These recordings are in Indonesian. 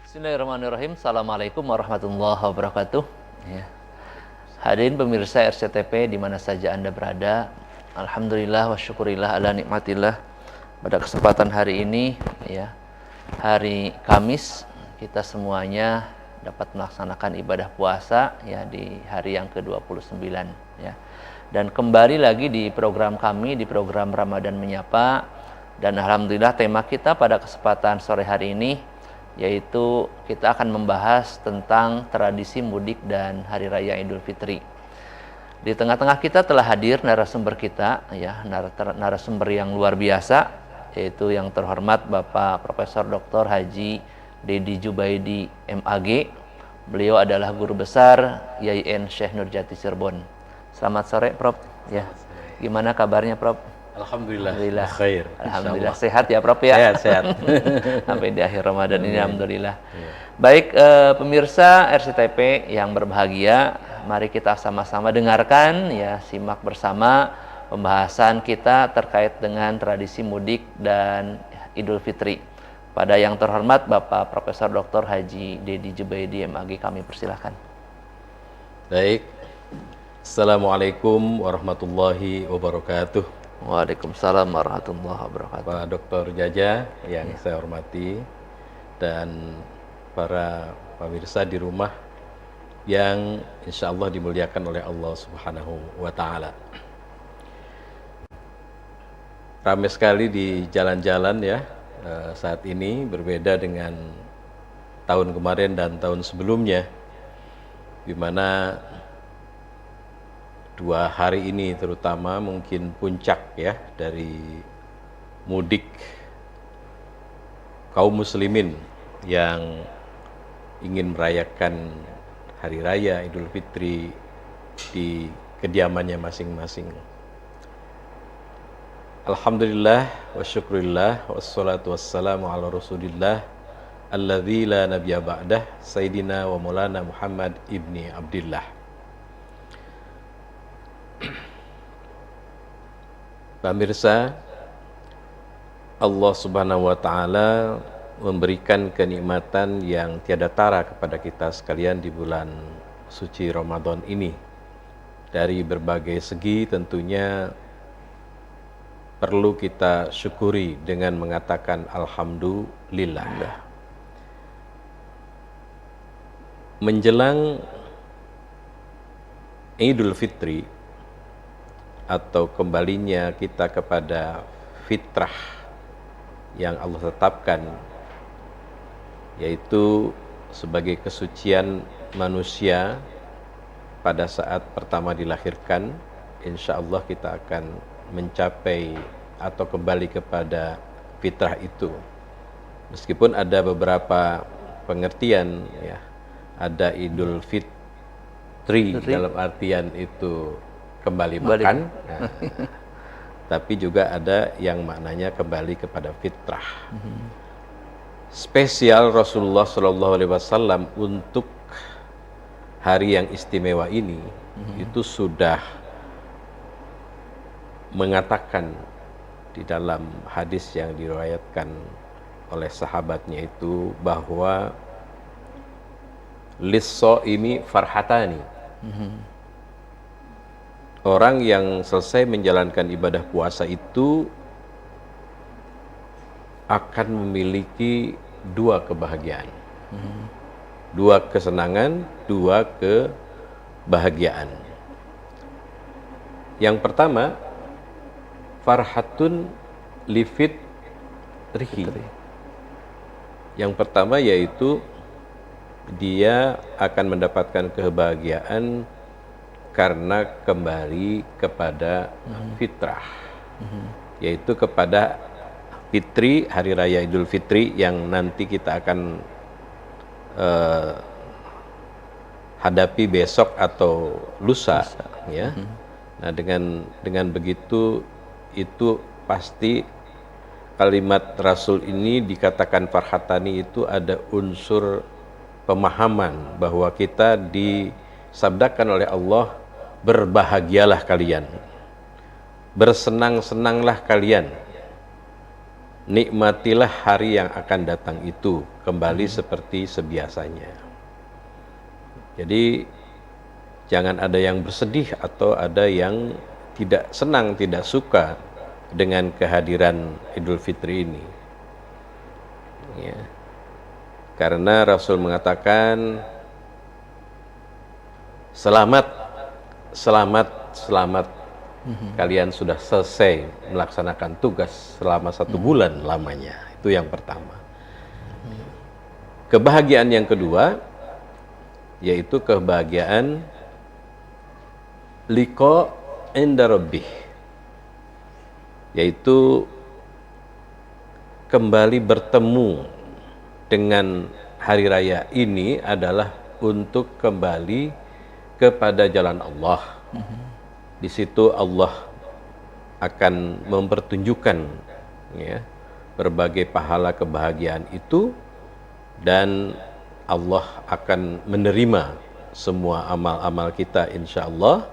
Bismillahirrahmanirrahim. Assalamualaikum warahmatullahi wabarakatuh. Ya. Hadirin pemirsa RCTP di mana saja Anda berada, alhamdulillah wa syukurillah ala nikmatillah. Pada kesempatan hari ini, ya, hari Kamis, kita semuanya dapat melaksanakan ibadah puasa ya di hari yang ke-29 ya. Dan kembali lagi di program kami, di program Ramadan Menyapa, dan alhamdulillah tema kita pada kesempatan sore hari ini yaitu kita akan membahas tentang tradisi mudik dan Hari Raya Idul Fitri. Di tengah-tengah kita telah hadir narasumber kita, ya, narasumber yang luar biasa, yaitu yang terhormat Bapak Profesor Dr. Haji Dedi Jubaidi MAG. Beliau adalah guru besar YIN Syekh Nurjati Cirebon. Selamat sore, Prof. Ya, gimana kabarnya, Prof? Alhamdulillah. Khair. Alhamdulillah sehat ya, Prof ya. Sehat. Sampai di akhir Ramadan ini alhamdulillah. Baik, pemirsa RCTP yang berbahagia, mari kita sama-sama dengarkan ya, simak bersama pembahasan kita terkait dengan tradisi mudik dan Idul Fitri. Pada yang terhormat Bapak Profesor Dr. Haji Dedi Jubaidi MAG, kami persilahkan. Baik. Assalamualaikum warahmatullahi wabarakatuh. Waalaikumsalam warahmatullahi wabarakatuh. Pak Dr. Jaja yang saya hormati dan para pemirsa di rumah yang insya Allah dimuliakan oleh Allah Subhanahu wa Ta'ala. Ramai sekali di jalan-jalan ya saat ini, berbeda dengan tahun kemarin dan tahun sebelumnya, di mana 2 hari ini terutama mungkin puncak ya dari mudik kaum muslimin yang ingin merayakan Hari Raya Idul Fitri di kediamannya masing-masing. Alhamdulillah wa syukurillah wassalatu wassalamu ala rasulillah alladzi la nabiyya ba'dah Sayyidina wa Maulana Muhammad ibni Abdillah. Pemirsa, Allah Subhanahu wa Ta'ala memberikan kenikmatan yang tiada tara kepada kita sekalian di bulan suci Ramadan ini. Dari berbagai segi tentunya perlu kita syukuri dengan mengatakan alhamdulillah. Menjelang Idul Fitri atau kembalinya kita kepada fitrah yang Allah tetapkan, yaitu sebagai kesucian manusia pada saat pertama dilahirkan, insya Allah kita akan mencapai atau kembali kepada fitrah itu. Meskipun ada beberapa pengertian ya, ada Idul Fitri dalam artian itu kembali makan, nah, tapi juga ada yang maknanya kembali kepada fitrah. Spesial Rasulullah SAW untuk hari yang istimewa ini itu sudah mengatakan di dalam hadis yang diriwayatkan oleh sahabatnya itu bahwa lis-shaimi farhatani. Orang yang selesai menjalankan ibadah puasa itu akan memiliki 2 kebahagiaan. 2 kesenangan, 2 kebahagiaan. Yang pertama, farhatun li fitrihi. Yang pertama yaitu dia akan mendapatkan kebahagiaan karena kembali kepada fitrah, yaitu kepada fitri, Hari Raya Idul Fitri yang nanti kita akan hadapi besok atau lusa. Ya. Nah, dengan begitu itu pasti kalimat Rasul ini dikatakan farhatani itu ada unsur pemahaman bahwa kita disabdakan oleh Allah, berbahagialah kalian, bersenang-senanglah kalian nikmatilah hari yang akan datang itu kembali seperti sebiasanya. Jadi jangan ada yang bersedih atau ada yang tidak senang, tidak suka dengan kehadiran Idul Fitri ini. Ya. Karena Rasul mengatakan, selamat, selamat, selamat. Kalian sudah selesai melaksanakan tugas selama 1 bulan lamanya. Itu yang pertama. Kebahagiaan yang kedua, yaitu kebahagiaan liqa inda rabbih, yaitu kembali bertemu dengan hari raya ini adalah untuk kembali kepada jalan Allah. Di situ Allah akan mempertunjukkan ya, berbagai pahala kebahagiaan itu, dan Allah akan menerima semua amal-amal kita insya Allah.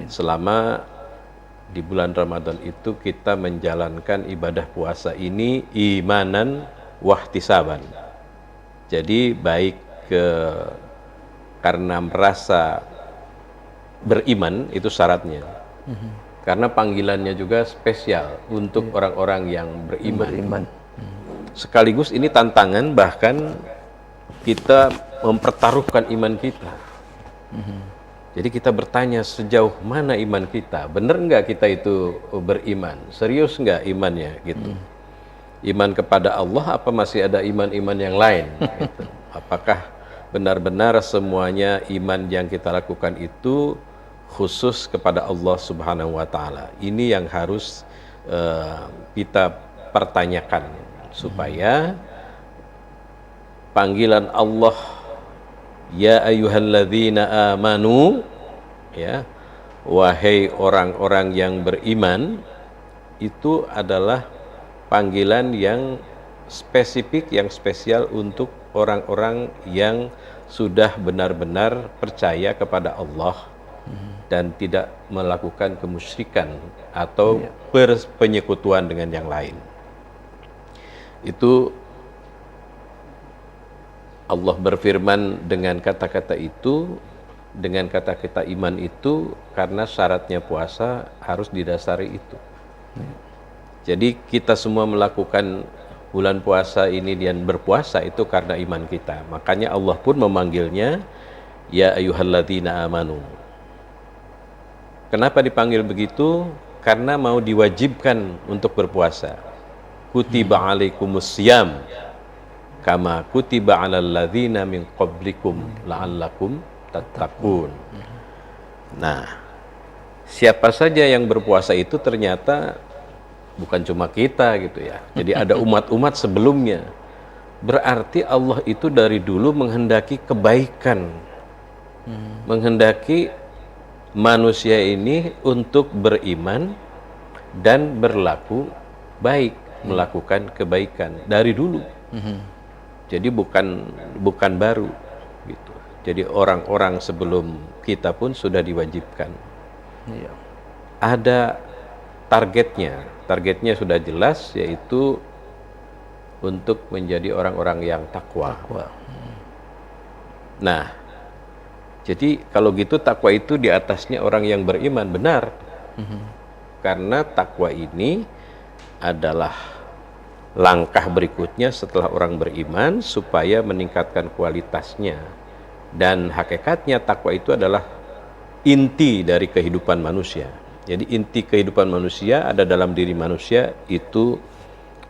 Selama di bulan Ramadan itu kita menjalankan ibadah puasa ini imanan wahtisaban. Jadi baik karena merasa beriman, itu syaratnya. Karena panggilannya juga spesial untuk orang-orang yang beriman. Sekaligus ini tantangan, bahkan kita mempertaruhkan iman kita. Jadi kita bertanya sejauh mana iman kita, benar nggak kita itu beriman, serius nggak imannya gitu. Iman kepada Allah apa masih ada iman-iman yang lain? Gitu. Apakah benar-benar semuanya iman yang kita lakukan itu khusus kepada Allah Subhanahu wa Ta'ala? Ini yang harus kita pertanyakan supaya panggilan Allah, ya ayyuhalladzina amanu, ya, wahai orang-orang yang beriman, itu adalah panggilan yang spesifik, yang spesial untuk orang-orang yang sudah benar-benar percaya kepada Allah dan tidak melakukan kemusyrikan atau penyekutuan dengan yang lain. Itu Allah berfirman dengan kata-kata itu, dengan kata-kata iman itu, karena syaratnya puasa harus didasari itu. Jadi kita semua melakukan bulan puasa ini dan berpuasa itu karena iman kita. Makanya Allah pun memanggilnya ya ayyuhalladzina amanu. Kenapa dipanggil begitu? Karena mau diwajibkan untuk berpuasa. Kutiba alaikumussyam kama kutiba 'alal ladzina min qablikum la'allakum tattaqun. Nah, siapa saja yang berpuasa itu ternyata bukan cuma kita gitu ya. Jadi ada umat-umat sebelumnya. Berarti Allah itu dari dulu menghendaki kebaikan. Menghendaki manusia ini untuk beriman dan berlaku baik, melakukan kebaikan dari dulu. Jadi bukan baru gitu. Jadi orang-orang sebelum kita pun sudah diwajibkan. Iya. Ada targetnya sudah jelas, yaitu untuk menjadi orang-orang yang takwa. Nah, jadi kalau gitu takwa itu di atasnya orang yang beriman, benar. Karena takwa ini adalah langkah berikutnya setelah orang beriman supaya meningkatkan kualitasnya. Dan hakikatnya takwa itu adalah inti dari kehidupan manusia. Jadi inti kehidupan manusia ada dalam diri manusia, itu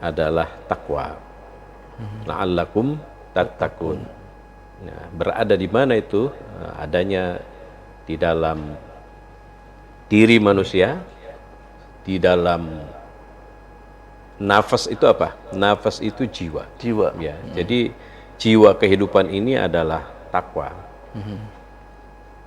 adalah takwa. La'allakum tattaqun. Nah, berada di mana itu? Adanya di dalam diri manusia, di dalam nafas itu apa? Nafas itu jiwa. Ya, jadi jiwa kehidupan ini adalah takwa.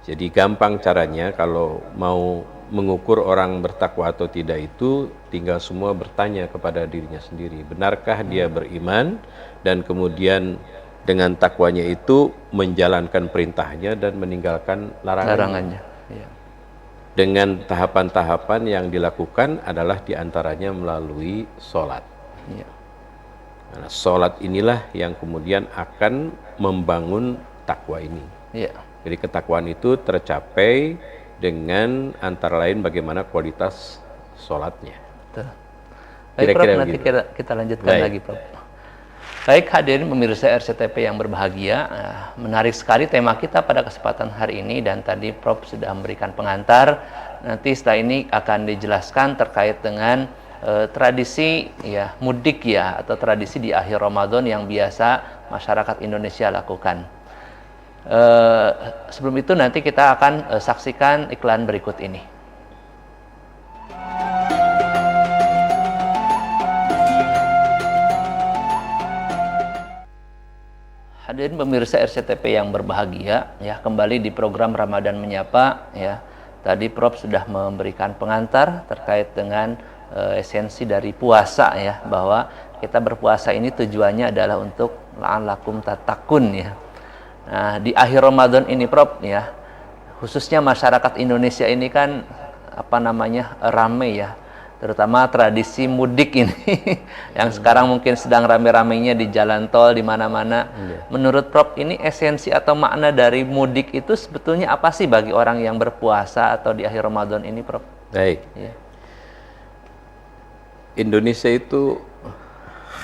Jadi gampang caranya kalau mau mengukur orang bertakwa atau tidak itu, tinggal semua bertanya kepada dirinya sendiri. Benarkah dia beriman dan kemudian dengan takwanya itu menjalankan perintahnya dan meninggalkan larangannya. Ya. Dengan tahapan-tahapan yang dilakukan adalah diantaranya melalui sholat. Ya. Nah, sholat inilah yang kemudian akan membangun takwa ini. Iya. Jadi ketakwaan itu tercapai dengan antara lain bagaimana kualitas sholatnya. Betul. Baik Prof, Kira-kira nanti begitu. kita lanjutkan Baik. lagi Prof. Baik hadirin pemirsa RCTP yang berbahagia, menarik sekali tema kita pada kesempatan hari ini dan tadi Prof sudah memberikan pengantar. Nanti setelah ini akan dijelaskan terkait dengan tradisi ya mudik ya atau tradisi di akhir Ramadan yang biasa masyarakat Indonesia lakukan. Sebelum itu nanti kita akan saksikan iklan berikut ini. Hadirin pemirsa RCTP yang berbahagia, ya kembali di program Ramadan Menyapa ya. Tadi Prof sudah memberikan pengantar terkait dengan esensi dari puasa ya, bahwa kita berpuasa ini tujuannya adalah untuk la'allakum tattaqun ya. Nah, di akhir Ramadan ini Prof ya, khususnya masyarakat Indonesia ini kan rame ya, terutama tradisi mudik ini yang sekarang mungkin sedang rame-ramenya di jalan tol di mana-mana. Menurut Prof ini esensi atau makna dari mudik itu sebetulnya apa sih bagi orang yang berpuasa atau di akhir Ramadan ini Prof? Baik. Ya. Indonesia itu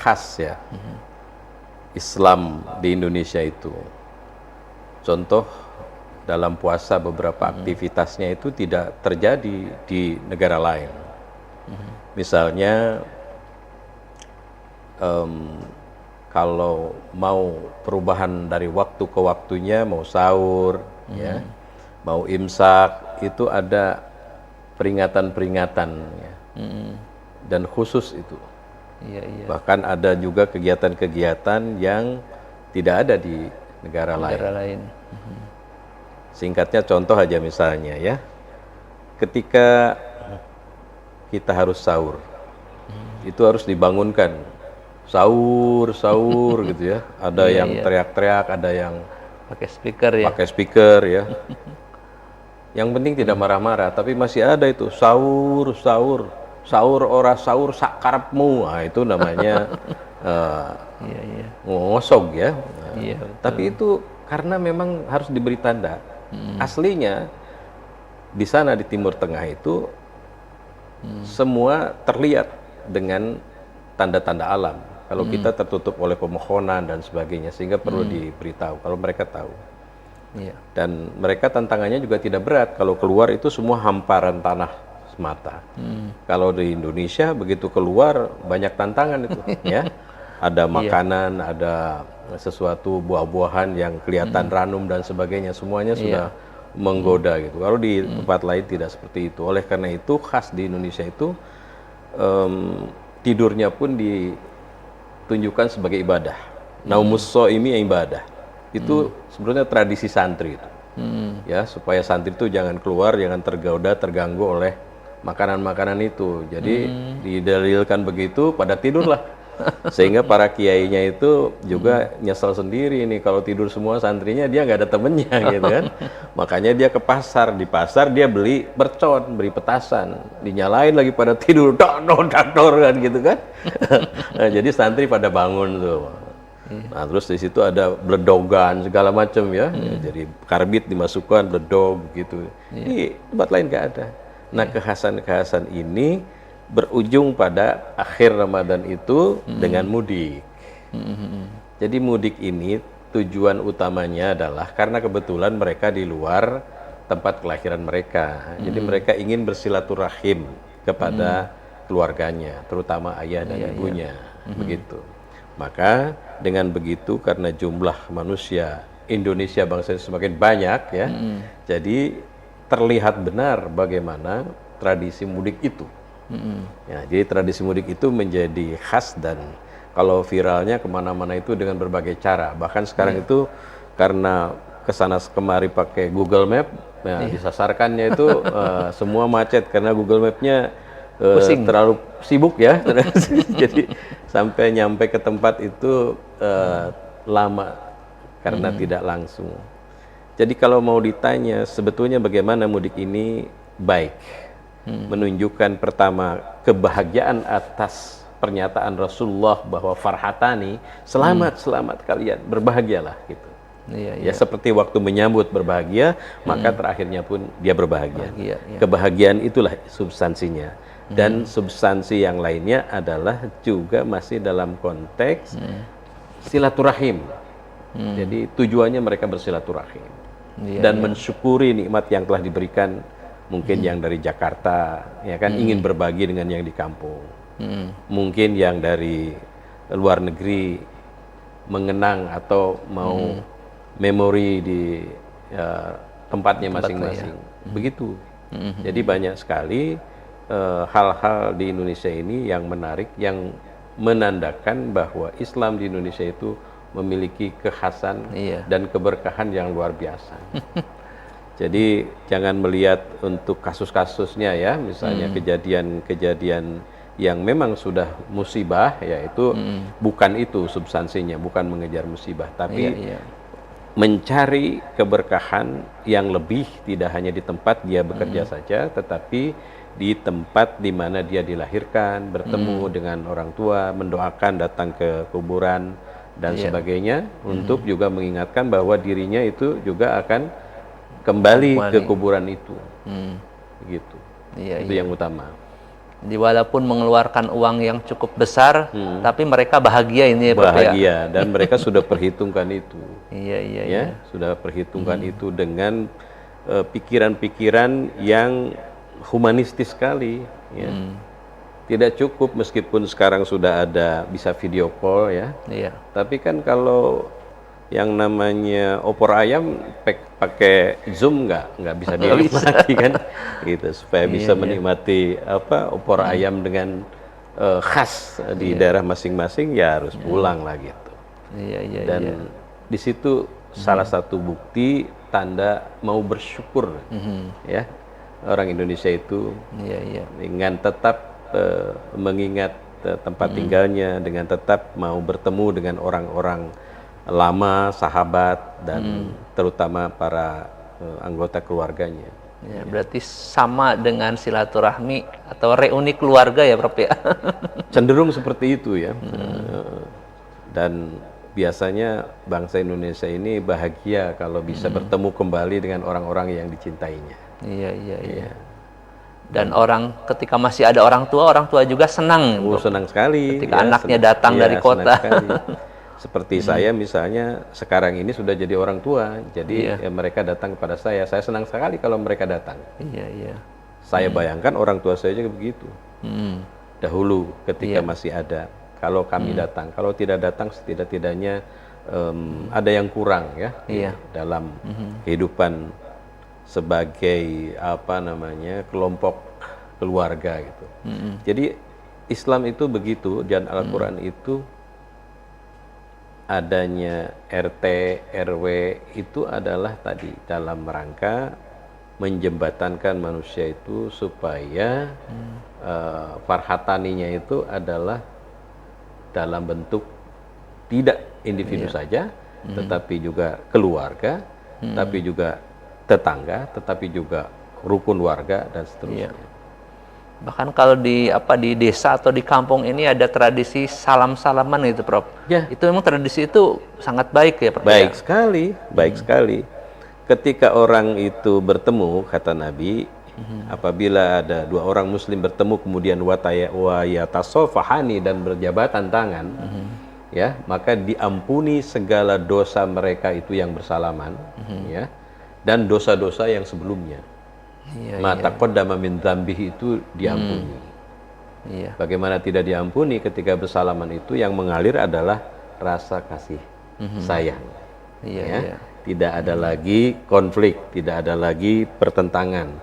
khas ya. Islam di Indonesia itu. Contoh dalam puasa beberapa aktivitasnya itu tidak terjadi di negara lain. Misalnya kalau mau perubahan dari waktu ke waktunya, mau sahur, ya, mau imsak, itu ada peringatan-peringatan, ya, dan khusus itu. Iya, iya. Bahkan ada juga kegiatan-kegiatan yang tidak ada di negara lain. Singkatnya contoh aja misalnya ya, ketika kita harus sahur, itu harus dibangunkan, sahur gitu ya. Ada Iya, yang iya. teriak-teriak, ada yang Pakai speaker ya. pakai speaker ya. Yang penting tidak marah-marah, tapi masih ada itu sahur ora sahur sakarepmu. Nah, itu namanya Iya, iya. ngosog ya. Nah, Iya, betul. tapi itu karena memang harus diberi tanda. Aslinya di sana di Timur Tengah itu semua terlihat dengan tanda-tanda alam. Kalau kita tertutup oleh pemohonan dan sebagainya, sehingga perlu diberitahu kalau mereka tahu. Iya. Dan mereka tantangannya juga tidak berat. Kalau keluar itu semua hamparan tanah semata. Kalau di Indonesia begitu keluar banyak tantangan itu, ya. Ada makanan, ada sesuatu buah-buahan yang kelihatan ranum dan sebagainya, semuanya sudah menggoda gitu. Kalau di tempat lain tidak seperti itu. Oleh karena itu khas di Indonesia itu tidurnya pun ditunjukkan sebagai ibadah. Naumus shaimi ibadah. Itu sebenarnya tradisi santri itu. Ya, supaya santri itu jangan keluar, jangan tergoda, terganggu oleh makanan-makanan itu. Jadi didalilkan begitu, pada tidurlah. Sehingga para kiainya itu juga nyesel sendiri nih kalau tidur semua santrinya, dia nggak ada temennya gitu kan. Makanya dia ke pasar, di pasar dia beli mercon, beli petasan, dinyalain lagi pada tidur, dakdor kan gitu kan. Nah, jadi santri pada bangun tuh. Nah, terus di situ ada bledogan segala macam ya. Jadi karbit dimasukkan, bledog gitu. Di tempat lain nggak ada. Nah, kekhasan-kekhasan ini berujung pada akhir Ramadan itu dengan mudik. Jadi mudik ini tujuan utamanya adalah karena kebetulan mereka di luar tempat kelahiran mereka. Jadi mereka ingin bersilaturahim kepada keluarganya, terutama ayah dan ibunya. Begitu. Maka dengan begitu, karena jumlah manusia Indonesia bangsa semakin banyak ya, jadi terlihat benar bagaimana tradisi mudik itu. Ya, jadi tradisi mudik itu menjadi khas, dan kalau viralnya kemana-mana itu dengan berbagai cara. Bahkan sekarang itu karena kesana kemari pakai Google Map, nah disasarkannya itu semua macet karena Google Map-nya terlalu sibuk ya. Jadi sampai nyampe ke tempat itu lama karena tidak langsung. Jadi kalau mau ditanya sebetulnya bagaimana mudik ini baik, menunjukkan pertama kebahagiaan atas pernyataan Rasulullah bahwa farhatani, selamat kalian, berbahagialah gitu. Iya, Ya seperti waktu menyambut berbahagia, maka terakhirnya pun dia berbahagia. Bahagia, ya. Kebahagiaan itulah substansinya. Dan substansi yang lainnya adalah juga masih dalam konteks silaturahim. Jadi tujuannya mereka bersilaturahim Iya, dan mensyukuri nikmat yang telah diberikan. Mungkin yang dari Jakarta, ya kan, ingin berbagi dengan yang di kampung. Mungkin yang dari luar negeri mengenang atau mau memori di tempatnya masing-masing. Begitu. Jadi banyak sekali hal-hal di Indonesia ini yang menarik, yang menandakan bahwa Islam di Indonesia itu memiliki kekhasan dan keberkahan yang luar biasa. Jadi jangan melihat untuk kasus-kasusnya ya, misalnya kejadian-kejadian yang memang sudah musibah, yaitu bukan itu substansinya, bukan mengejar musibah, tapi mencari keberkahan yang lebih, tidak hanya di tempat dia bekerja saja, tetapi di tempat di mana dia dilahirkan, bertemu dengan orang tua, mendoakan, datang ke kuburan dan sebagainya, untuk juga mengingatkan bahwa dirinya itu juga akan kembali ke kuburan itu. Gitu. Itu yang utama. Jadi walaupun mengeluarkan uang yang cukup besar, tapi mereka bahagia ini ya, Pak, bahagia, dan mereka sudah perhitungkan itu. Iya. Sudah perhitungkan itu dengan pikiran-pikiran yang humanistis sekali. Ya. Tidak cukup meskipun sekarang sudah ada bisa video call ya. Tapi kan kalau yang namanya opor ayam pakai Zoom nggak bisa dinikmati kan, gitu, supaya bisa menikmati opor ayam dengan khas di daerah masing-masing, ya harus pulang lah gitu. Dan di situ salah satu bukti tanda mau bersyukur ya orang Indonesia itu, dengan tetap mengingat tempat tinggalnya, dengan tetap mau bertemu dengan orang-orang lama, sahabat, dan terutama para anggota keluarganya. Ya, berarti sama dengan silaturahmi atau reuni keluarga ya, Prof ya. Cenderung seperti itu ya. Dan biasanya bangsa Indonesia ini bahagia kalau bisa bertemu kembali dengan orang-orang yang dicintainya. Iya. Dan orang ketika masih ada orang tua juga senang. Senang sekali. Ketika anaknya datang dari kota. Seperti saya misalnya sekarang ini sudah jadi orang tua, jadi ya mereka datang kepada saya senang sekali kalau mereka datang. Saya bayangkan orang tua saya juga begitu. Dahulu ketika masih ada, kalau kami datang, kalau tidak datang setidak-tidaknya ada yang kurang ya dalam kehidupan sebagai kelompok keluarga gitu. Jadi Islam itu begitu, dan Al-Quran itu adanya RT, RW itu adalah tadi dalam rangka menjembatankan manusia itu supaya farhataninya itu adalah dalam bentuk tidak individu saja, tetapi juga keluarga, tapi juga tetangga, tetapi juga rukun warga dan seterusnya. Bahkan kalau di desa atau di kampung ini ada tradisi salam-salaman gitu, Prof. Itu memang tradisi itu sangat baik ya, Prof. Baik sekali, baik sekali. Ketika orang itu bertemu, kata Nabi, apabila ada dua orang muslim bertemu kemudian wayatasofahani dan berjabatan tangan, ya, maka diampuni segala dosa mereka itu yang bersalaman, ya, dan dosa-dosa yang sebelumnya. Mata qaddama min dzambihi itu diampuni. Bagaimana tidak diampuni ketika bersalaman itu yang mengalir adalah rasa kasih sayang. Tidak ada lagi konflik, tidak ada lagi pertentangan.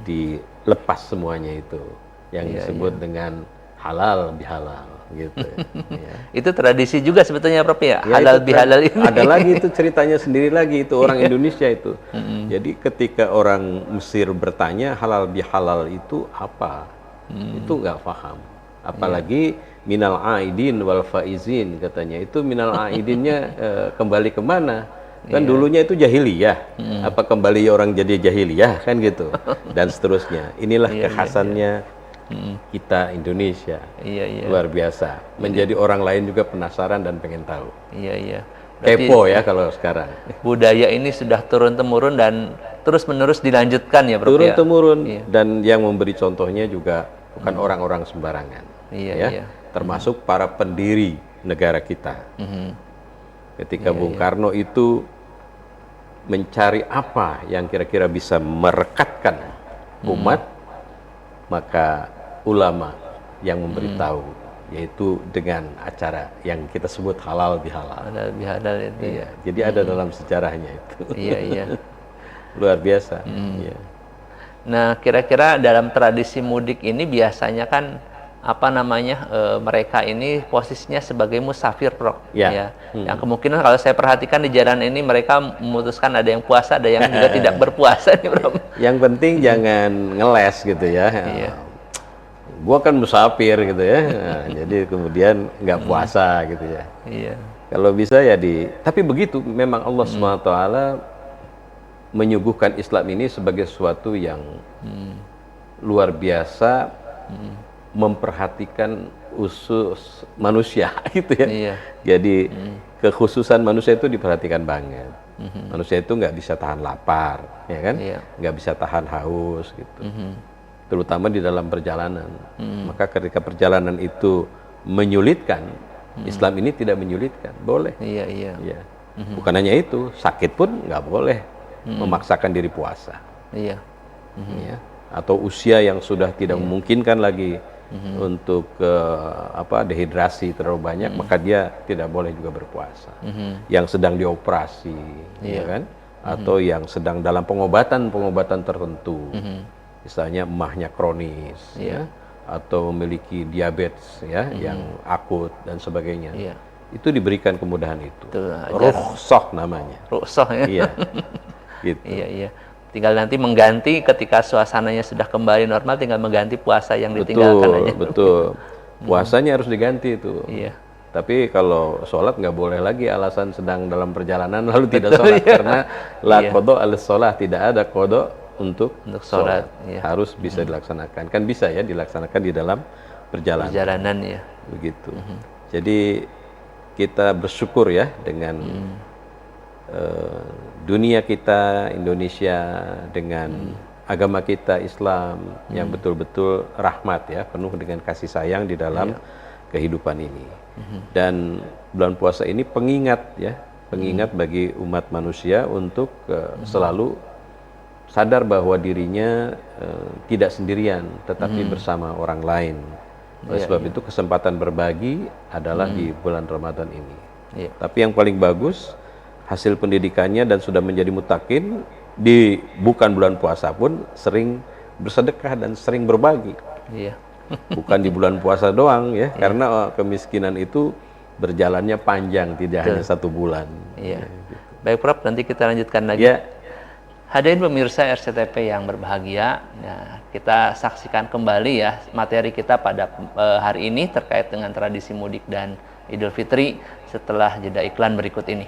Dilepas semuanya itu yang disebut dengan halal bihalal gitu. Itu tradisi juga sebetulnya, Prof ya, halal bihalal ini. Ada lagi itu ceritanya sendiri lagi, itu orang Indonesia itu. Jadi ketika orang Mesir bertanya halal bihalal itu apa, itu nggak paham. Apalagi minal aidin wal faizin katanya. Itu minal aidinnya kembali kemana? Kan dulunya itu jahiliyah. Apa kembali orang jadi jahiliyah kan gitu, dan seterusnya. Inilah kekhasannya kita Indonesia. Iya, iya. Luar biasa. Menjadi orang lain juga penasaran dan pengen tahu. Iya, iya. Kepo ya kalau sekarang. Budaya ini sudah turun-temurun dan terus-menerus dilanjutkan ya, Prof. Turun-temurun Iya. dan yang memberi contohnya juga bukan orang-orang sembarangan. Iya, ya. iya. Termasuk para pendiri negara kita. Ketika Bung Karno itu mencari apa yang kira-kira bisa merekatkan umat, maka ulama yang memberitahu, yaitu dengan acara yang kita sebut halal bihalal. Ada bihadal itu. Iya, jadi ada dalam sejarahnya itu. Iya, iya. Luar biasa. Iya. Nah, kira-kira dalam tradisi mudik ini biasanya kan mereka ini posisinya sebagai musafir, Prof. Ya. Yang kemungkinan kalau saya perhatikan di jalan ini mereka memutuskan ada yang puasa, ada yang juga tidak berpuasa nih, Prof. Yang penting jangan ngeles gitu ya. Iya. Gua kan musafir gitu ya. Nah, jadi kemudian nggak puasa gitu ya. Iya. Kalau bisa ya tapi begitu memang Allah SWT menyuguhkan Islam ini sebagai sesuatu yang luar biasa, memperhatikan usus manusia gitu ya. Iya. Jadi kekhususan manusia itu diperhatikan banget. Manusia itu nggak bisa tahan lapar, ya kan? Iya. Nggak bisa tahan haus gitu. Terutama di dalam perjalanan. Maka ketika perjalanan itu menyulitkan, Islam ini tidak menyulitkan, boleh. Iya, iya. Ya. Bukan hanya itu, sakit pun nggak boleh memaksakan diri puasa. Iya. Ya. Atau usia yang sudah tidak memungkinkan lagi untuk dehidrasi terlalu banyak, maka dia tidak boleh juga berpuasa. Yang sedang dioperasi, ya kan? Atau yang sedang dalam pengobatan tertentu. Misalnya emahnya kronis, ya, atau memiliki diabetes, ya, yang akut dan sebagainya. Iya. Itu diberikan kemudahan itu. Betul, Rukhsah namanya. Rukhsah ya. Iya. Gitu. Iya, iya. Tinggal nanti mengganti ketika suasananya sudah kembali normal, tinggal mengganti puasa yang ditinggalkan aja. Betul. Puasanya harus diganti itu. Iya. Tapi kalau sholat nggak boleh lagi alasan sedang dalam perjalanan lalu tidak sholat, karena la qada al sholat, tidak ada qada untuk sholat. Iya. Harus bisa dilaksanakan. Kan bisa ya dilaksanakan di dalam perjalanan. Ya. Begitu. Jadi kita bersyukur ya dengan dunia kita Indonesia, dengan agama kita Islam yang betul-betul rahmat ya, penuh dengan kasih sayang di dalam kehidupan ini. Dan bulan puasa ini pengingat ya, pengingat bagi umat manusia untuk selalu sadar bahwa dirinya tidak sendirian, tetapi bersama orang lain. Oleh sebab itu kesempatan berbagi adalah di bulan Ramadan ini. Iya. Tapi yang paling bagus hasil pendidikannya dan sudah menjadi mutakin di bukan bulan puasa pun sering bersedekah dan sering berbagi. Iya. Bukan di bulan puasa doang ya, karena kemiskinan itu berjalannya panjang, tidak hanya 1 bulan. Iya. Baik, Prof, nanti kita lanjutkan lagi. Ya. Hadirin pemirsa RCTP yang berbahagia, nah, kita saksikan kembali ya materi kita pada hari ini terkait dengan tradisi mudik dan Idul Fitri setelah jeda iklan berikut ini.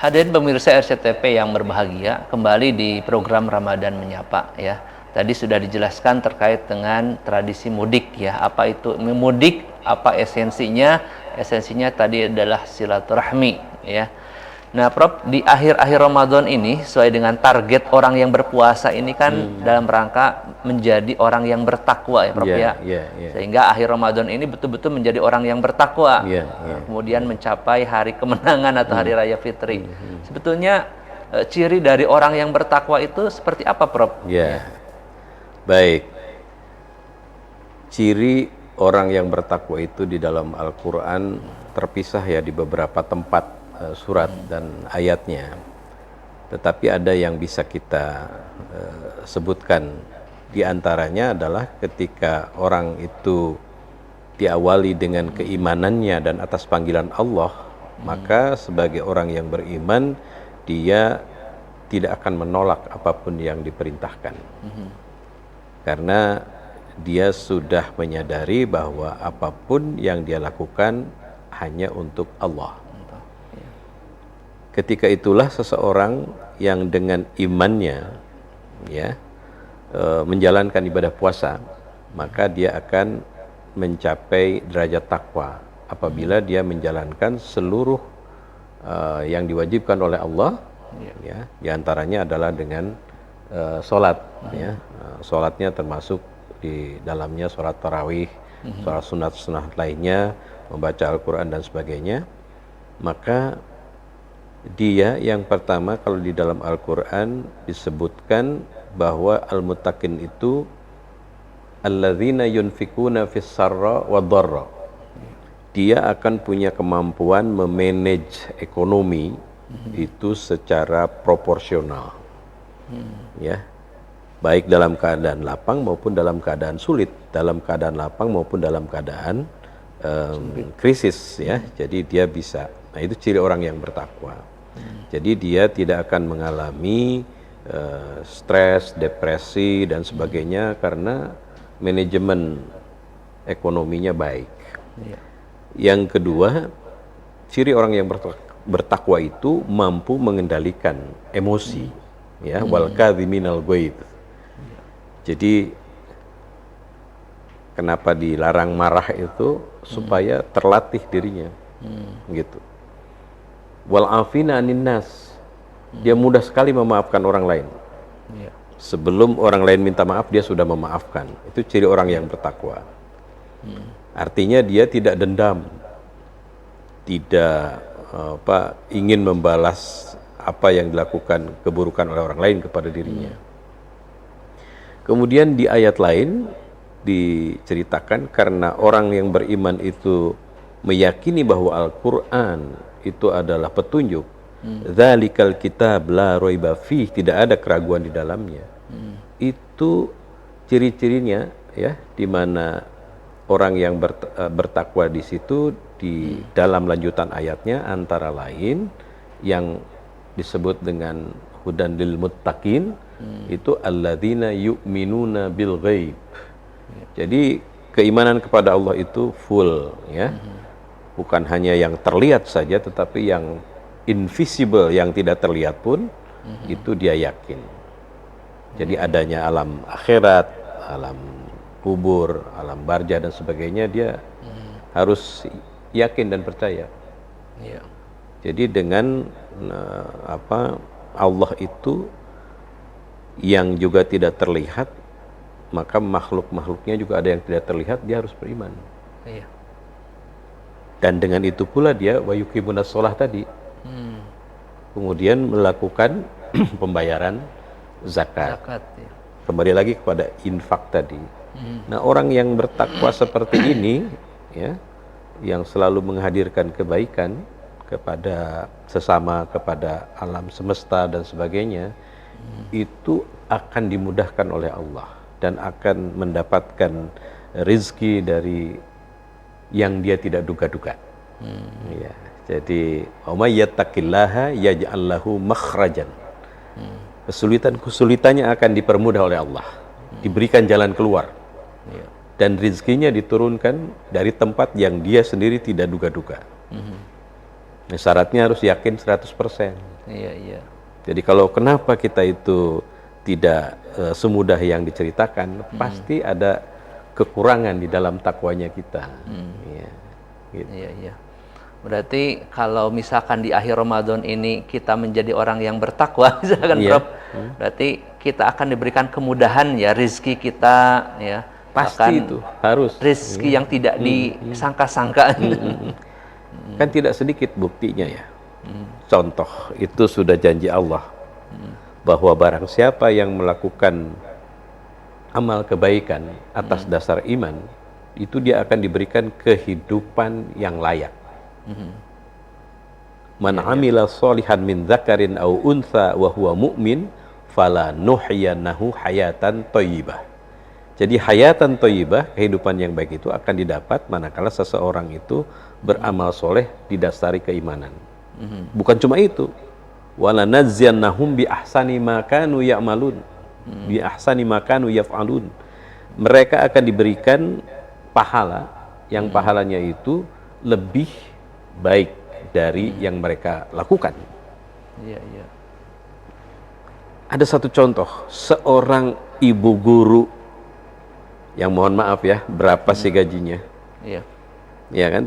Hadirin pemirsa RCTP yang berbahagia, kembali di program Ramadan Menyapa ya. Tadi sudah dijelaskan terkait dengan tradisi mudik ya. Apa itu mudik? Apa esensinya? Esensinya tadi adalah silaturahmi ya. Nah, Prof, di akhir-akhir Ramadan ini sesuai dengan target orang yang berpuasa ini kan dalam rangka menjadi orang yang bertakwa ya, Prof ya. Sehingga akhir Ramadan ini betul-betul menjadi orang yang bertakwa. Kemudian mencapai hari kemenangan atau hari raya Fitri. Sebetulnya ciri dari orang yang bertakwa itu seperti apa, Prof? Ya. Baik. Ciri orang yang bertakwa itu di dalam Al-Qur'an terpisah ya di beberapa tempat surat dan ayatnya, tetapi ada yang bisa kita sebutkan. Di antaranya adalah ketika orang itu diawali dengan keimanannya dan atas panggilan Allah, maka sebagai orang yang beriman dia tidak akan menolak apapun yang diperintahkan, karena dia sudah menyadari bahwa apapun yang dia lakukan hanya untuk Allah. ketika itulah seseorang yang dengan imannya ya menjalankan ibadah puasa, maka dia akan mencapai derajat takwa apabila dia menjalankan seluruh yang diwajibkan oleh Allah, ya, diantaranya adalah dengan sholat, ya, sholatnya termasuk di dalamnya sholat tarawih, sholat sunat-sunat lainnya, membaca Al-Quran dan sebagainya. Maka dia yang pertama, kalau di dalam Al-Quran disebutkan bahwa al-muttaqin itu alladzina yunfikuna fis sarra wa dharra. Dia akan punya kemampuan memanage ekonomi itu secara proporsional, ya, baik dalam keadaan lapang maupun dalam keadaan sulit, dalam keadaan lapang maupun dalam keadaan krisis, ya. Jadi dia bisa. Nah, itu ciri orang yang bertakwa. Jadi dia tidak akan mengalami stres, depresi dan sebagainya karena manajemen ekonominya baik. Yang kedua, ciri orang yang bertakwa itu mampu mengendalikan emosi, ya, wal kadhiminal ghaidh. Jadi kenapa dilarang marah itu supaya terlatih dirinya, gitu. Wal afina anin nas, dia mudah sekali memaafkan orang lain. Sebelum orang lain minta maaf, dia sudah memaafkan. Itu ciri orang yang bertakwa. Artinya dia tidak dendam, tidak ingin membalas apa yang dilakukan keburukan oleh orang lain kepada dirinya. Kemudian di ayat lain diceritakan karena orang yang beriman itu meyakini bahwa Al-Quran itu adalah petunjuk. Dzalikal kitab la raiba fih, tidak ada keraguan di dalamnya. Itu ciri-cirinya, ya, di mana orang yang bertakwa di situ, di dalam lanjutan ayatnya antara lain yang disebut dengan hudan lil muttaqin, itu alladzina yu'minuna bil ghaib. Jadi keimanan kepada Allah itu full, ya. Bukan hanya yang terlihat saja, tetapi yang invisible, yang tidak terlihat pun itu dia yakin. Jadi adanya alam akhirat, alam kubur, alam barza dan sebagainya, dia harus yakin dan percaya. Jadi dengan Allah itu yang juga tidak terlihat, maka makhluk-makhluknya juga ada yang tidak terlihat, dia harus beriman. Dan dengan itu pula dia wa yuqimunas shalah tadi. Kemudian melakukan pembayaran zakat. Kembali lagi kepada infak tadi. Nah, orang yang bertakwa seperti ini, ya, yang selalu menghadirkan kebaikan kepada sesama, kepada alam semesta dan sebagainya, itu akan dimudahkan oleh Allah dan akan mendapatkan rizki dari yang dia tidak duga-duga. Ya, jadi may yattaqillaha yaj'al lahu makhrajan. Kesulitannya akan dipermudah oleh Allah, diberikan jalan keluar, dan rizkinya diturunkan dari tempat yang dia sendiri tidak duga-duga. Nah, syaratnya harus yakin 100%. Jadi kalau kenapa kita itu tidak semudah yang diceritakan, pasti ada kekurangan di dalam takwanya kita. Gitu. Berarti kalau misalkan di akhir Ramadan ini kita menjadi orang yang bertakwa, misalkan Prof, berarti kita akan diberikan kemudahan, ya, rizki kita, ya, pasti itu harus rizki yang tidak disangka-sangka. Kan tidak sedikit buktinya, ya. Contoh itu sudah janji Allah bahwa barang siapa yang melakukan amal kebaikan atas dasar iman, itu dia akan diberikan kehidupan yang layak. Man amila sholihan min dzakarin aw untha wa huwa mu'min fala nuhyiyannahu hayatan thayyibah. Jadi hayatan thayyibah, kehidupan yang baik itu akan didapat manakala seseorang itu beramal soleh didasari keimanan. Bukan cuma itu, wala nazziyannahum bi ahsani ma kanu ya'malun, bi ahsani ma kanu yaf'alun. Mereka akan diberikan pahala yang pahalanya itu lebih baik dari yang mereka lakukan. Iya, iya. Ada satu contoh, seorang ibu guru yang mohon maaf ya, berapa sih gajinya? Iya. Ya kan?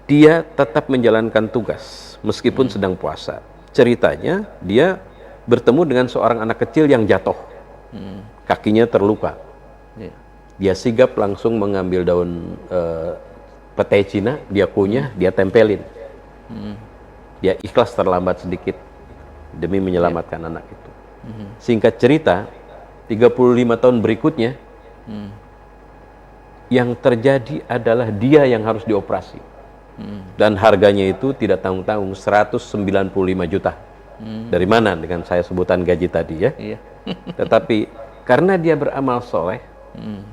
Dia tetap menjalankan tugas meskipun sedang puasa. Ceritanya dia bertemu dengan seorang anak kecil yang jatuh. Kakinya terluka. Iya. Dia sigap langsung mengambil daun petai Cina, dia kunyah, dia tempelin. Dia ikhlas terlambat sedikit demi menyelamatkan anak itu. Singkat cerita, 35 tahun berikutnya, yang terjadi adalah dia yang harus dioperasi. Dan harganya itu tidak tanggung-tanggung, 195 juta. Dari mana dengan saya sebutan gaji tadi ya? Iya. Tetapi karena dia beramal soleh,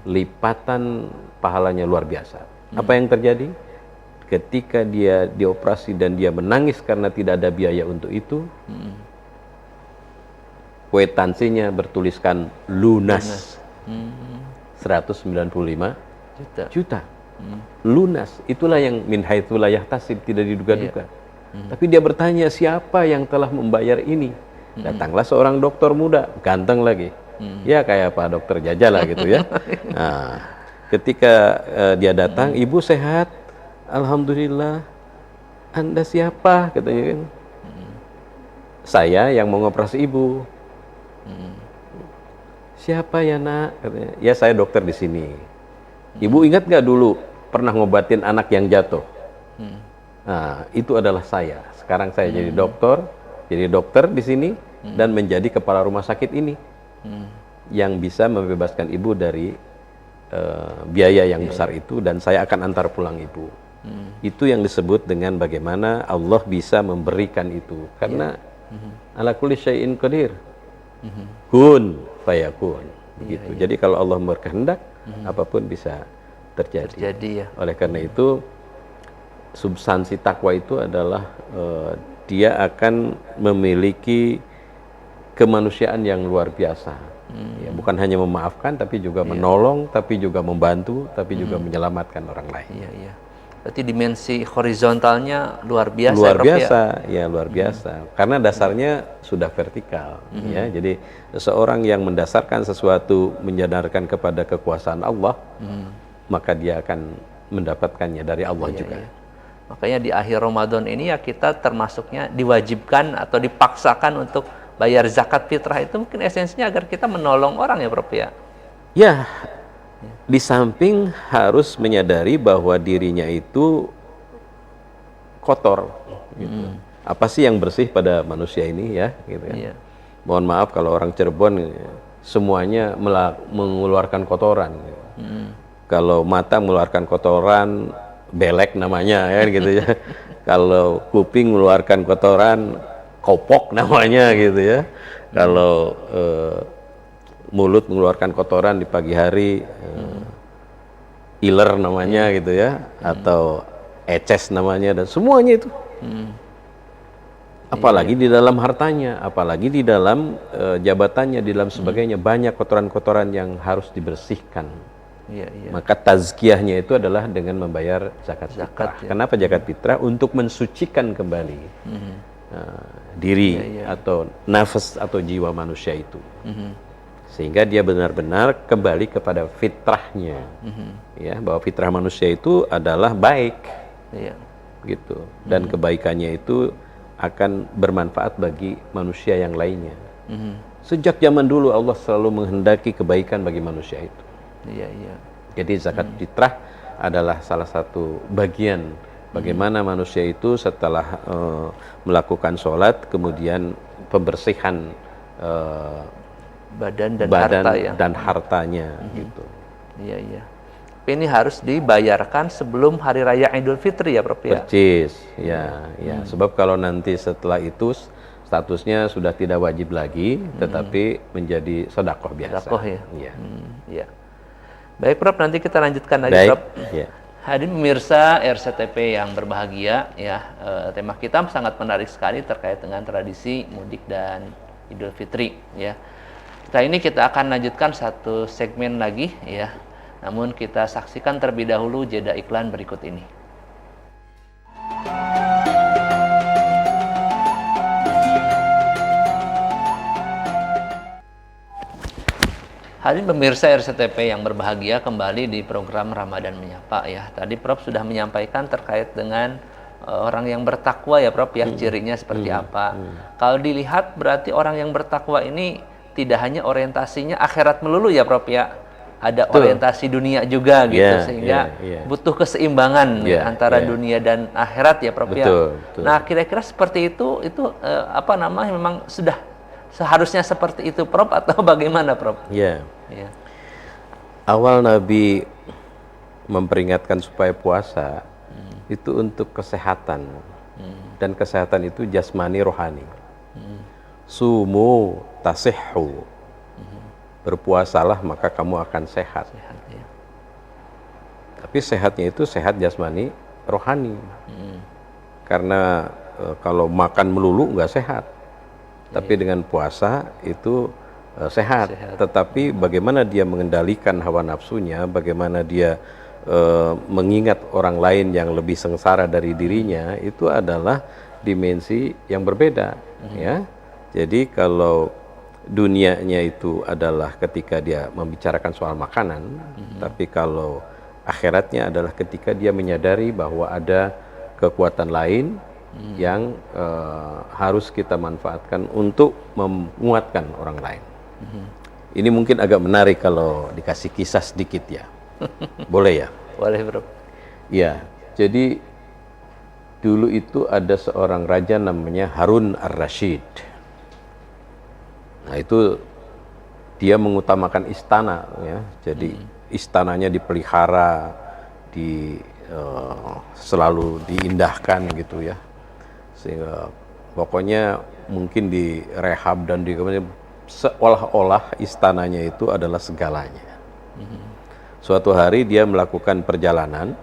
lipatan pahalanya luar biasa. Apa yang terjadi? Ketika dia dioperasi dan dia menangis karena tidak ada biaya untuk itu, kwitansinya bertuliskan lunas. 195 juta. Lunas. Itulah yang min haitsu la yahtasib, tidak diduga-duga. Tapi dia bertanya, siapa yang telah membayar ini? Datanglah seorang dokter muda, ganteng lagi. Ya kayak Pak Dokter Jaja lah gitu ya. Nah, ketika dia datang, ibu sehat, alhamdulillah. Anda siapa? Katanya kan. Saya yang mau ngoperasi ibu. Siapa ya nak? Katanya. Ya saya dokter di sini. Ibu ingat nggak dulu pernah ngobatin anak yang jatuh? Nah, itu adalah saya. Sekarang saya jadi dokter di sini dan menjadi kepala rumah sakit ini yang bisa membebaskan ibu dari biaya yang besar itu, dan saya akan antar pulang ibu. Itu yang disebut dengan bagaimana Allah bisa memberikan itu, karena ala kulli syai'in qadir. Kun fayakun. Begitu. Jadi kalau Allah berkehendak, apapun bisa terjadi. Ya. Oleh karena itu, substansi takwa itu adalah dia akan memiliki kemanusiaan yang luar biasa. Ya, bukan hanya memaafkan, tapi juga menolong, tapi juga membantu, tapi juga menyelamatkan orang lain. Iya, iya. Berarti dimensi horizontalnya luar biasa. Luar biasa, ya luar biasa. Karena dasarnya sudah vertikal. Ya, jadi seseorang yang mendasarkan sesuatu, menjadarkan kepada kekuasaan Allah, maka dia akan mendapatkannya dari Allah juga. Iya. Makanya di akhir Ramadan ini ya kita termasuknya diwajibkan atau dipaksakan untuk bayar zakat fitrah. Itu mungkin esensinya agar kita menolong orang ya Prof ya. Ya, di samping harus menyadari bahwa dirinya itu kotor. Gitu. Apa sih yang bersih pada manusia ini ya? Gitu kan. Iya. Mohon maaf kalau orang Cirebon semuanya mengeluarkan kotoran. Gitu. Kalau mata mengeluarkan kotoran, belek namanya ya gitu ya. Kalau kuping mengeluarkan kotoran, kopok namanya gitu ya. Kalau mulut mengeluarkan kotoran di pagi hari, iler namanya gitu ya, atau eces namanya, dan semuanya itu. Apalagi di dalam hartanya, apalagi di dalam jabatannya, di dalam sebagainya, banyak kotoran-kotoran yang harus dibersihkan. Iya, iya. Maka tazkiyahnya itu adalah dengan membayar zakat fitrah. Ya. Kenapa zakat fitrah? Untuk mensucikan kembali diri atau nafas atau jiwa manusia itu, sehingga dia benar-benar kembali kepada fitrahnya, ya, bahwa fitrah manusia itu adalah baik, gitu, dan kebaikannya itu akan bermanfaat bagi manusia yang lainnya. Sejak zaman dulu Allah selalu menghendaki kebaikan bagi manusia itu. Iya, iya. Jadi zakat fitrah adalah salah satu bagian bagaimana manusia itu setelah melakukan sholat, kemudian pembersihan badan harta, ya? dan hartanya, gitu. Iya, iya. Tapi ini harus dibayarkan sebelum hari raya Idul Fitri ya Prof ya? Percis, ya, ya. Sebab kalau nanti setelah itu statusnya sudah tidak wajib lagi, tetapi menjadi sedekah biasa. Sedekah ya? Iya. Iya. Baik Prof, nanti kita lanjutkan lagi. Baik. Prof. Ya. Hadirin pemirsa RCTP yang berbahagia, ya, tema kita sangat menarik sekali terkait dengan tradisi mudik dan Idul Fitri, ya. Setelah ini kita akan lanjutkan satu segmen lagi, ya. Namun kita saksikan terlebih dahulu jeda iklan berikut ini. Hadirin pemirsa RCTP yang berbahagia, kembali di program Ramadan Menyapa ya. Tadi Prof sudah menyampaikan terkait dengan orang yang bertakwa ya Prof ya, cirinya seperti apa. Kalau dilihat berarti orang yang bertakwa ini tidak hanya orientasinya akhirat melulu ya Prof ya. Ada orientasi dunia juga gitu, sehingga butuh keseimbangan antara dunia dan akhirat ya Prof ya. Nah, kira-kira seperti itu apa namanya, memang sudah seharusnya seperti itu Prof atau bagaimana Prof? Ya. Awal Nabi memperingatkan supaya puasa itu untuk kesehatan. Dan kesehatan itu jasmani rohani. Sumu tasihhu. Berpuasalah maka kamu akan sehat. Tapi sehatnya itu sehat jasmani rohani. Karena kalau makan melulu nggak sehat. Tapi dengan puasa itu sehat. Tetapi bagaimana dia mengendalikan hawa nafsunya, bagaimana dia mengingat orang lain yang lebih sengsara dari dirinya, itu adalah dimensi yang berbeda. Ya. Jadi kalau dunianya itu adalah ketika dia membicarakan soal makanan, tapi kalau akhiratnya adalah ketika dia menyadari bahwa ada kekuatan lain yang harus kita manfaatkan untuk menguatkan orang lain. Ini mungkin agak menarik kalau dikasih kisah sedikit ya. Boleh ya? Boleh Bro. Ya, jadi dulu itu ada seorang raja namanya Harun ar-Rasyid. Nah itu dia mengutamakan istana ya. Jadi istananya dipelihara, selalu diindahkan gitu ya. Sehingga pokoknya mungkin direhab dan seolah-olah istananya itu adalah segalanya. Suatu hari dia melakukan perjalanan.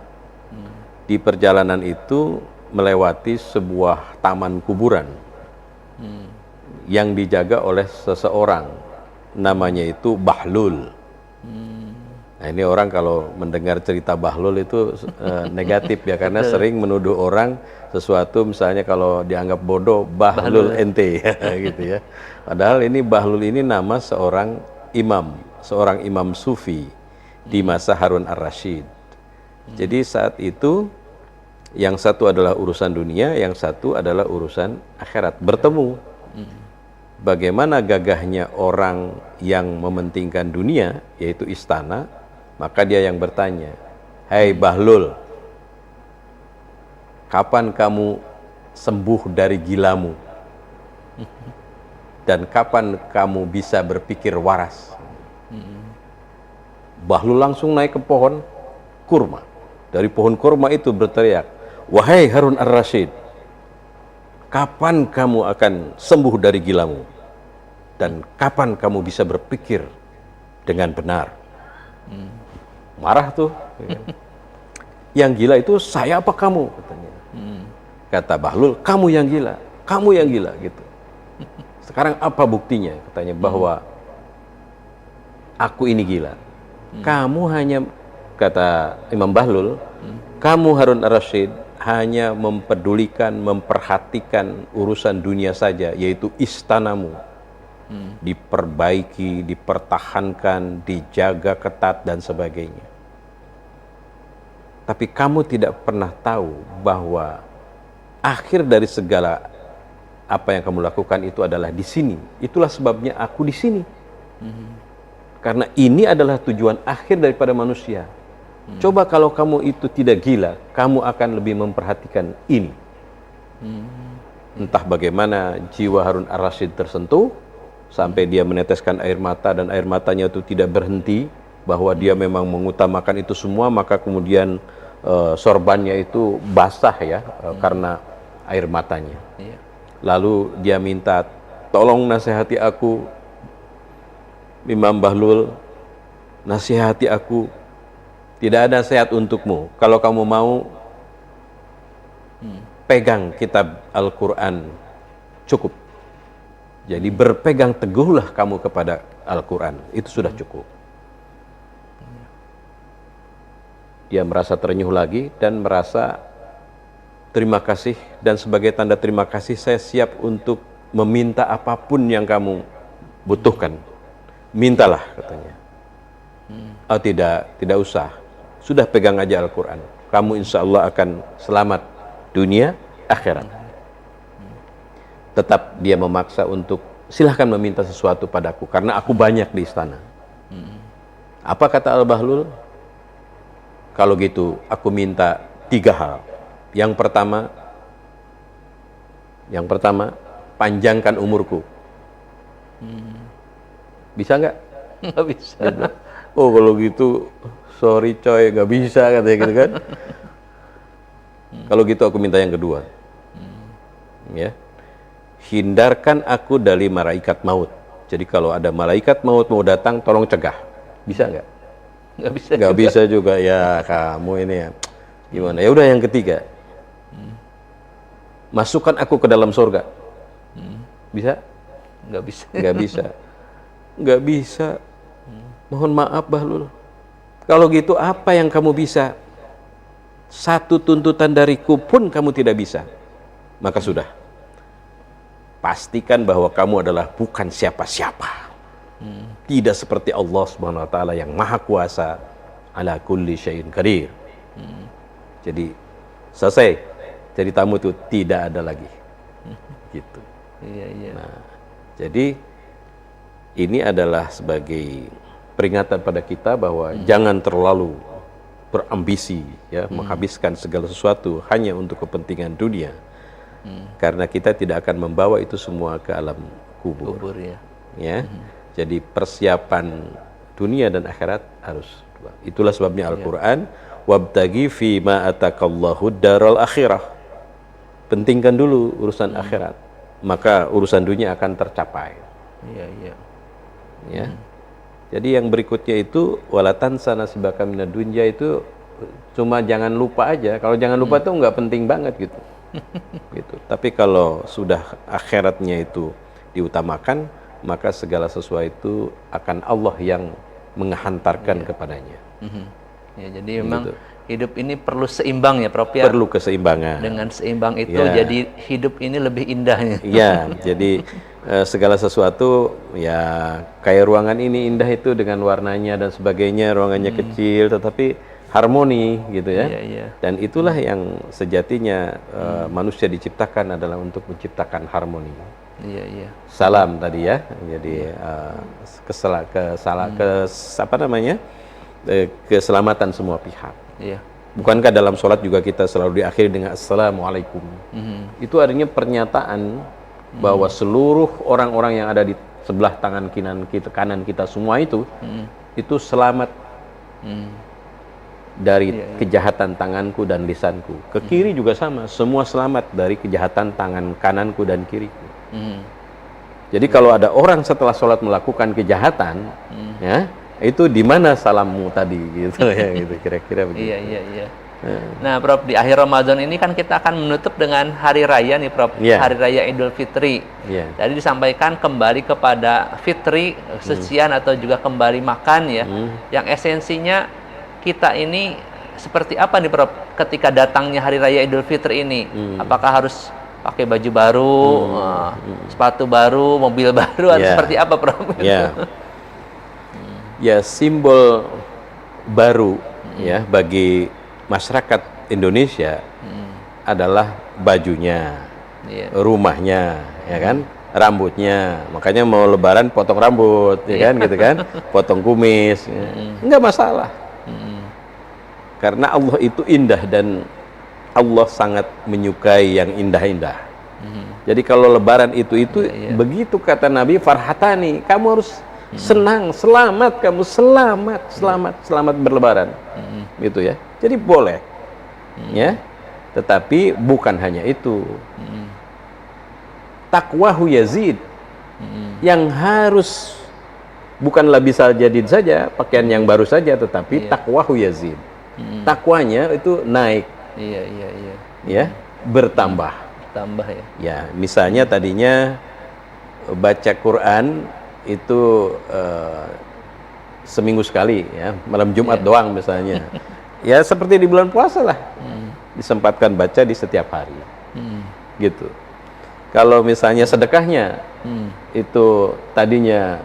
Di perjalanan itu melewati sebuah taman kuburan yang dijaga oleh seseorang, namanya itu Bahlul. Nah ini orang kalau mendengar cerita Bahlul itu negatif ya, karena sering menuduh orang sesuatu, misalnya kalau dianggap bodoh, Bahlul ente gitu ya. Padahal ini Bahlul ini nama seorang imam sufi di masa Harun ar-Rasyid. Jadi saat itu yang satu adalah urusan dunia, yang satu adalah urusan akhirat, bertemu. Bagaimana gagahnya orang yang mementingkan dunia, yaitu istana, maka dia yang bertanya, "Hai Bahlul, kapan kamu sembuh dari gilamu? Dan kapan kamu bisa berpikir waras?" Bahlul langsung naik ke pohon kurma. Dari pohon kurma itu berteriak, "Wahai Harun ar-Rasyid, kapan kamu akan sembuh dari gilamu? Dan kapan kamu bisa berpikir dengan benar?" Marah tuh. Yang gila itu saya apa kamu? Katanya. Kata Bahlul, kamu yang gila gitu. Sekarang apa buktinya? Katanya bahwa aku ini gila. Kamu hanya, kata Imam Bahlul, kamu Harun ar-Rasyid hanya mempedulikan, memperhatikan urusan dunia saja, yaitu istanamu. Diperbaiki, dipertahankan, dijaga ketat dan sebagainya. Tapi kamu tidak pernah tahu bahwa akhir dari segala apa yang kamu lakukan itu adalah di sini. Itulah sebabnya aku di sini. Karena ini adalah tujuan akhir daripada manusia. Coba kalau kamu itu tidak gila, kamu akan lebih memperhatikan ini. Entah bagaimana jiwa Harun ar-Rasyid tersentuh, sampai dia meneteskan air mata, dan air matanya itu tidak berhenti, bahwa dia memang mengutamakan itu semua, maka kemudian sorbannya itu basah ya, karena air matanya. Lalu dia minta, "Tolong nasihati aku, Imam Bahlul, nasihati aku. Tidak ada nasihat untukmu. Kalau kamu mau, pegang kitab Al-Quran, cukup. Jadi berpegang teguhlah kamu kepada Al-Quran, itu sudah cukup." Dia merasa terenyuh lagi dan merasa terima kasih, dan sebagai tanda terima kasih saya siap untuk meminta apapun yang kamu butuhkan. Mintalah, katanya. Oh tidak usah. Sudah pegang aja Al-Quran. Kamu insya Allah akan selamat dunia, akhirat. Tetap dia memaksa untuk silahkan meminta sesuatu padaku karena aku banyak di istana. Apa kata Al-Bahlul? Kalau gitu aku minta 3 hal. Yang pertama, panjangkan umurku. Bisa nggak? Nggak bisa. Oh kalau gitu, sorry coy, nggak bisa katanya gitu kan. Kalau gitu aku minta yang kedua. Ya. Hindarkan aku dari malaikat maut. Jadi kalau ada malaikat maut mau datang, tolong cegah. Bisa nggak? Nggak bisa. Nggak bisa juga ya kamu ini ya. Gimana? Ya udah yang ketiga. Masukkan aku ke dalam surga. Bisa? Nggak bisa. Nggak bisa. Nggak bisa. Mohon maaf Bahlul. Kalau gitu apa yang kamu bisa? Satu tuntutan dariku pun kamu tidak bisa. Maka sudah. Pastikan bahwa kamu adalah bukan siapa-siapa. Tidak seperti Allah Subhanahu wa taala yang Maha Kuasa, ala kulli syai'in qadir. Jadi selesai. Jadi tamu itu tidak ada lagi. Gitu. Iya. Nah, jadi ini adalah sebagai peringatan pada kita bahwa jangan terlalu berambisi ya, menghabiskan segala sesuatu hanya untuk kepentingan dunia. Karena kita tidak akan membawa itu semua ke alam kubur. Ya. Jadi persiapan dunia dan akhirat harus dua. Itulah sebabnya Al-Qur'an wabtagi fi ma atakallahu daral akhirah. Pentingkan dulu urusan akhirat, maka urusan dunia akan tercapai. Iya. Ya. Jadi yang berikutnya itu walatan sana nasibaka minad dunya itu cuma jangan lupa aja. Kalau jangan lupa itu nggak penting banget gitu. Gitu. Tapi kalau sudah akhiratnya itu diutamakan, maka segala sesuatu itu akan Allah yang menghantarkan kepadanya. Ya, jadi memang hidup ini perlu seimbang ya, Prof ya. Perlu keseimbangan. Dengan seimbang itu jadi hidup ini lebih indahnya. Iya, jadi segala sesuatu ya kayak ruangan ini indah itu dengan warnanya dan sebagainya, ruangannya kecil tetapi harmoni gitu ya. Iya. Dan itulah yang sejatinya manusia diciptakan adalah untuk menciptakan harmoni. Iya. Salam tadi ya. Jadi keselamatan semua pihak. Iya. Bukankah dalam sholat juga kita selalu diakhiri dengan Assalamualaikum? Itu artinya pernyataan bahwa seluruh orang-orang yang ada di sebelah tangan kanan kita semua itu selamat dari kejahatan tanganku dan lisanku. Ke kiri juga sama, semua selamat dari kejahatan tangan kananku dan kiriku. Jadi kalau ada orang setelah sholat melakukan kejahatan, ya itu di mana salammu tadi gitu ya, gitu kira-kira begitu. Iya. Nah, Prof, di akhir Ramadan ini kan kita akan menutup dengan hari raya nih, Prof. Hari raya Idul Fitri. Tadi disampaikan kembali kepada fitri, sucian atau juga kembali makan ya. Yang esensinya kita ini seperti apa nih, Prof, ketika datangnya hari raya Idul Fitri ini? Apakah harus pakai baju baru, sepatu baru, mobil baru, atau seperti apa, Prof? Ya, simbol baru ya bagi masyarakat Indonesia adalah bajunya, rumahnya, ya kan, rambutnya. Makanya mau Lebaran potong rambut, ya kan, gitu kan, potong kumis, nggak masalah. Karena Allah itu indah dan Allah sangat menyukai yang indah-indah. Jadi kalau Lebaran itu begitu kata Nabi, farhatani, kamu harus senang, selamat, kamu selamat berlebaran, gitu ya. Jadi boleh, ya. Tetapi bukan hanya itu. Taqwahu yazid, yang harus bukanlah bisa jadid saja, pakaian yang baru saja, tetapi taqwahu yazid. Takwanya itu naik, ya, bertambah. Ya, misalnya tadinya baca Quran itu seminggu sekali ya, malam Jumat doang misalnya. Ya seperti di bulan puasa lah, disempatkan baca di setiap hari, gitu. Kalau misalnya sedekahnya itu tadinya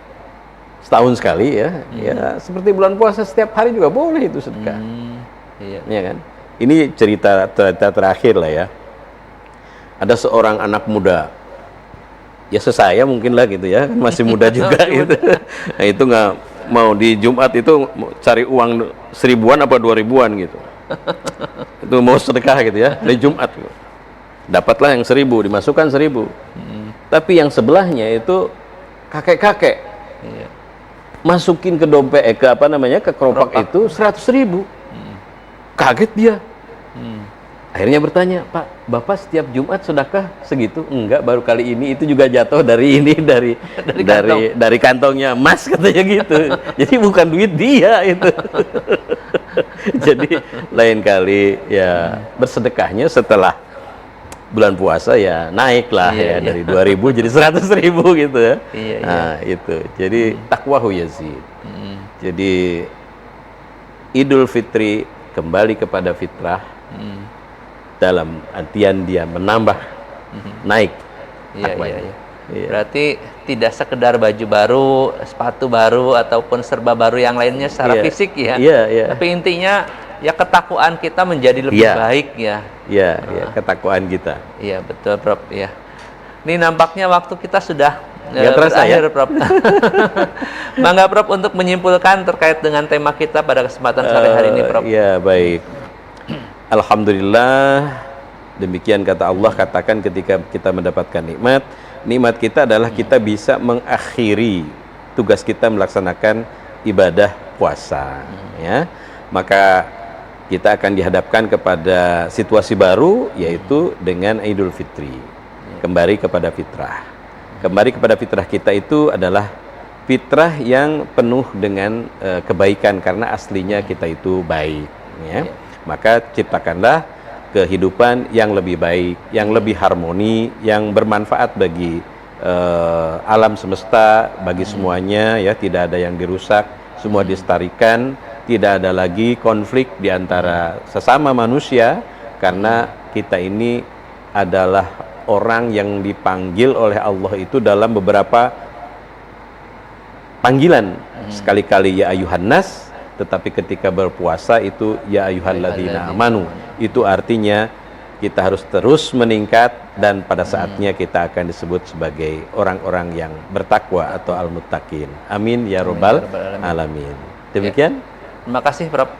setahun sekali ya. Ya seperti bulan puasa setiap hari juga boleh itu sedekah. Iya. Ya kan? Ini cerita terakhir lah ya. Ada seorang anak muda, ya sesaya mungkin lah gitu ya, kan masih muda juga gitu. Nah itu nggak mau di Jumat itu cari uang 1000-an apa 2000-an gitu. Itu mau sedekah gitu ya, di Jumat. Dapatlah yang 1000, dimasukkan 1000. Tapi yang sebelahnya itu kakek-kakek. Iya. Masukin ke dompet, ke apa namanya, ke keropak itu 100.000. Kaget dia. Akhirnya bertanya, Pak, Bapak setiap Jumat sedekah segitu? Enggak, baru kali ini. Itu juga jatuh dari ini, dari kantongnya Mas, katanya gitu. Jadi bukan duit dia itu. Jadi lain kali ya bersedekahnya setelah bulan puasa ya naiklah ya dari 2000 jadi 100.000 gitu ya. Nah itu. Jadi takwahu yazid. Jadi Idul Fitri kembali kepada fitrah. Dalam artian dia menambah, naik takwanya. Berarti tidak sekedar baju baru, sepatu baru, ataupun serba baru yang lainnya secara fisik ya. Tapi intinya ya ketakwaan kita menjadi lebih baik ya. Iya, ketakwaan kita. Iya, betul Prof. Ya. Ini nampaknya waktu kita sudah berakhir, Prof. Bangga Prof untuk menyimpulkan terkait dengan tema kita pada kesempatan sore hari ini, Prof. Iya, baik. Alhamdulillah, demikian kata Allah, katakan ketika kita mendapatkan nikmat, nikmat kita adalah kita bisa mengakhiri tugas kita melaksanakan ibadah puasa, ya. Maka kita akan dihadapkan kepada situasi baru, yaitu dengan Idul Fitri, kembali kepada fitrah. Kembali kepada fitrah kita itu adalah fitrah yang penuh dengan kebaikan, karena aslinya kita itu baik, ya. Maka ciptakanlah kehidupan yang lebih baik, yang lebih harmoni, yang bermanfaat bagi alam semesta, bagi semuanya ya, tidak ada yang dirusak, semua dilestarikan, tidak ada lagi konflik di antara sesama manusia, karena kita ini adalah orang yang dipanggil oleh Allah itu dalam beberapa panggilan. Sekali-kali ya ayuhan nas, tetapi ketika berpuasa itu ya ayyuhalladzina amanu. Itu artinya kita harus terus meningkat, dan pada saatnya kita akan disebut sebagai orang-orang yang bertakwa atau al-muttaqin. Amin ya rabbal alamin. Demikian. Terima kasih Prof.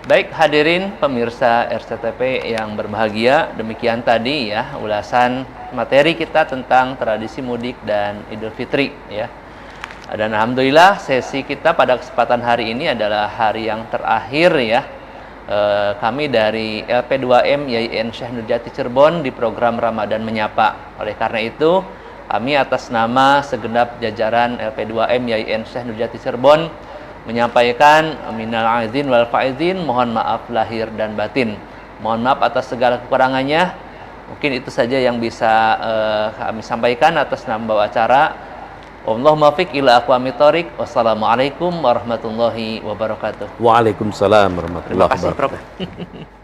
Baik hadirin pemirsa RCTP yang berbahagia, demikian tadi ya ulasan materi kita tentang tradisi mudik dan Idul Fitri ya. Dan alhamdulillah sesi kita pada kesempatan hari ini adalah hari yang terakhir ya. Kami dari LP2M YIN Syekh Nurjati Cirebon di program Ramadan Menyapa. Oleh karena itu, kami atas nama segenap jajaran LP2M YIN Syekh Nurjati Cirebon menyampaikan minal aizin wal faizin, mohon maaf lahir dan batin. Mohon maaf atas segala kekurangannya. Mungkin itu saja yang bisa kami sampaikan atas nama bawa acara. Allahumma fiq ila aqwamit thoriq. Wassalamualaikum warahmatullahi wabarakatuh. Waalaikumsalam warahmatullahi wabarakatuh. Terima kasih Prof.